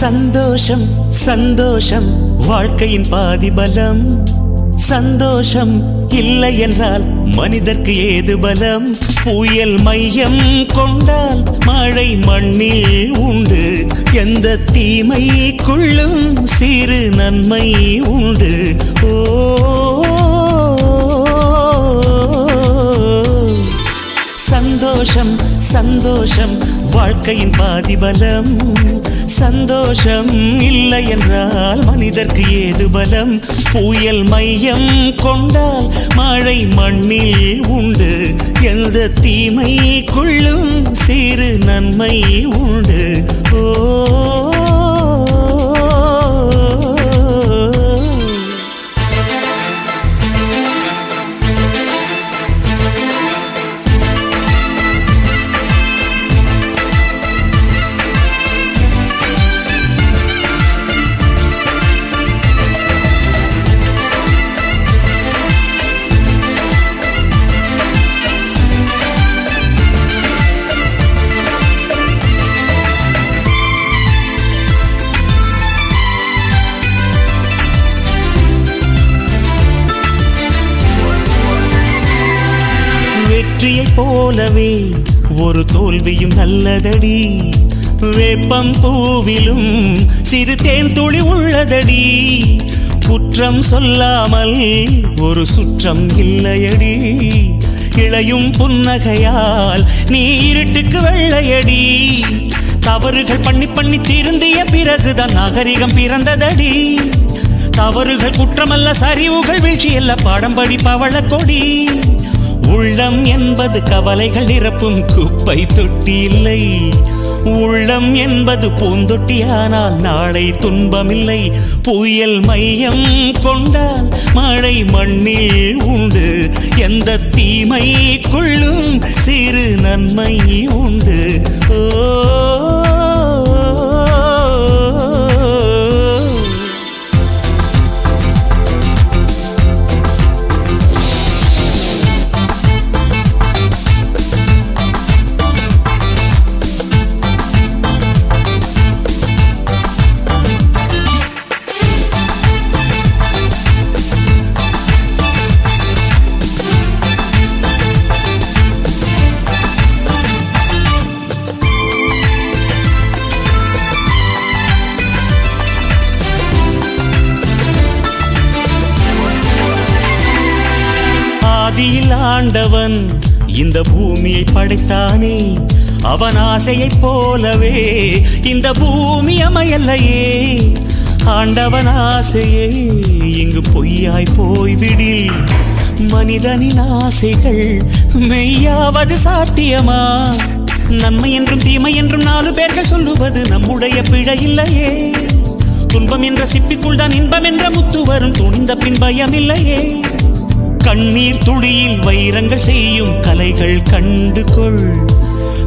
சந்தோஷம் சந்தோஷம் வாழ்க்கையின் பாதி பலம். சந்தோஷம் இல்லை என்றால் மனிதர்க்கு ஏது பலம்? புயல் மையம் கொண்டால் மழை மண்ணில் உண்டு. எந்த தீமைக்குள்ளும் சிறு நன்மை உண்டு. ஓ சந்தோஷம் சந்தோஷம் வாழ்க்கையின் பாதி பலம். சந்தோஷம் இல்லை என்றால் மனிதர்க்கு ஏது பலம்? புயல் மையம் கொண்டால் மழை மண்ணில் உண்டு. எந்த தீமைக்குள்ளும் சிறு நன்மை உண்டு. ஓ வெற்றியை போலவே ஒரு தோல்வியும் நல்லதடி. வேப்பம் பூவிலும் சிறு தேன் துளி உள்ளதடி. குற்றம் சொல்லாமல் ஒரு சுற்றம் இல்லையடி. இளையும் புன்னகையால் நீ இருட்டுக்கு வெள்ளையடி. தவறுகள் பண்ணி பண்ணி திருந்திய பிறகுதான் நாகரிகம் பிறந்ததடி. தவறுகள் குற்றமல்ல, சரிவுகள் வீழ்ச்சியல்ல, பாடம் படி பவள கொடி. உள்ளம் என்பது கவலைகள் நிரப்பும் குப்பை தொட்டி இல்லை. உள்ளம் என்பது பூந்தொட்டியானால் நாளை துன்பமில்லை. புயல் மையம் கொண்டால் மழை மண்ணில் உண்டு. எந்த தீமைக்குள்ளும் சிறு நன்மை உண்டு. ஓ ஆதியில் ஆண்டவன் இந்த பூமியை படைத்தானே. அவன் ஆசையைப் போலவே இந்த பூமி அமையல்லையே. ஆண்டவன் ஆசையே இங்கு பொய்யாய் போய்விடில். மனிதனின் ஆசைகள் மெய்யாவது சாத்தியமா? நன்மை என்றும் தீமை என்றும் 4 பேர்கள் சொல்லுவது நம்முடைய பிழை இல்லையே. துன்பம் என்ற சிப்பிக்குள் தான் இன்பம் என்ற முத்து வரும். துணிந்த பின் பயம் இல்லையே. கண்ணீர் துளியில் வைரங்கள் செய்யும் கலைகள் கண்டு கொள்.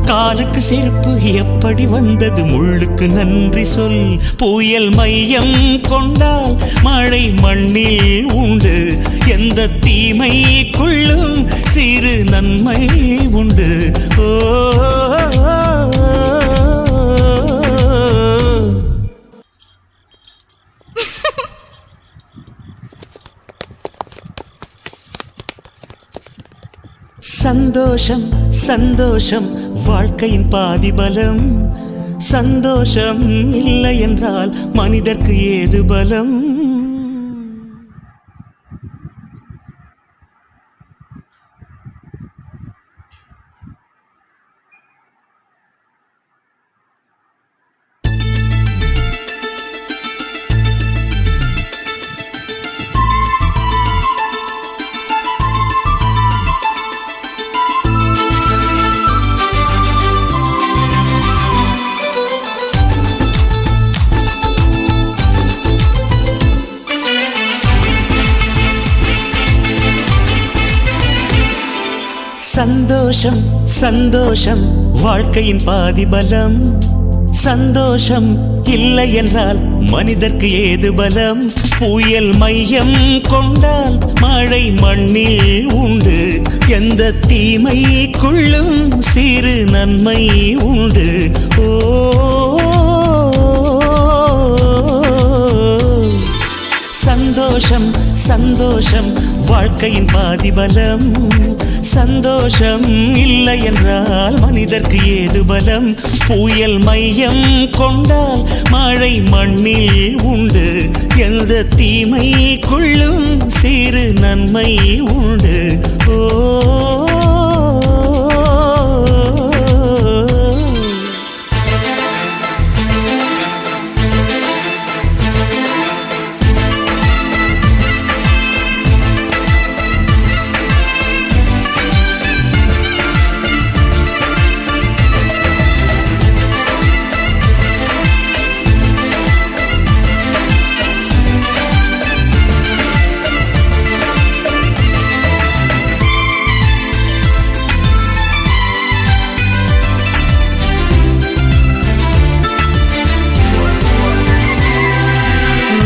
காலுக்கு செருப்பு எப்படி வந்தது? முள்ளுக்கு நன்றி சொல். புயல் மையம் கொண்டால் மழை மண்ணில் உண்டு. எந்த தீமைக்குள்ளும் சிறு நன்மை உண்டு. ஓ சந்தோஷம் சந்தோஷம் வாழ்க்கையின் பாதி பலம். சந்தோஷம் இல்லை என்றால் மனிதர்க்கு ஏது பலம்? சந்தோஷம் சந்தோஷம் வாழ்க்கையின் பாதி பலம். சந்தோஷம் இல்லை என்றால் மனிதர்க்கு ஏது பலம்? புயல் மையம் கொண்டால் மழை மண்ணில் உண்டு. எந்த தீமைக்குள்ளும் சிறு நன்மை உண்டு. ஓ சந்தோஷம் சந்தோஷம் வாழ்க்கையின் பாதிபலம் சந்தோஷம் இல்லை என்றால் மனிதர்க்கு ஏது பலம் புயல் மையம் கொண்டால் மழை மண்ணில் உண்டு எந்த தீமைக்குள்ளும் சிறு நன்மை உண்டு ஓ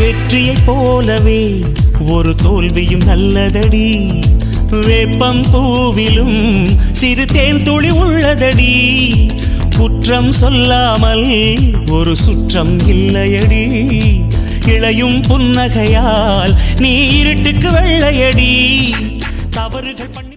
வெற்றியைப் போலவே ஒரு தோல்வியும் நல்லதடி வேப்பம் பூவிலும் சிறு தேன் துளி உள்ளதடி குற்றம் சொல்லாமல் ஒரு சுற்றம் இல்லையடி இளையும் புன்னகையால் நீ இருட்டுக்கு வெள்ளையடி தவறுகள்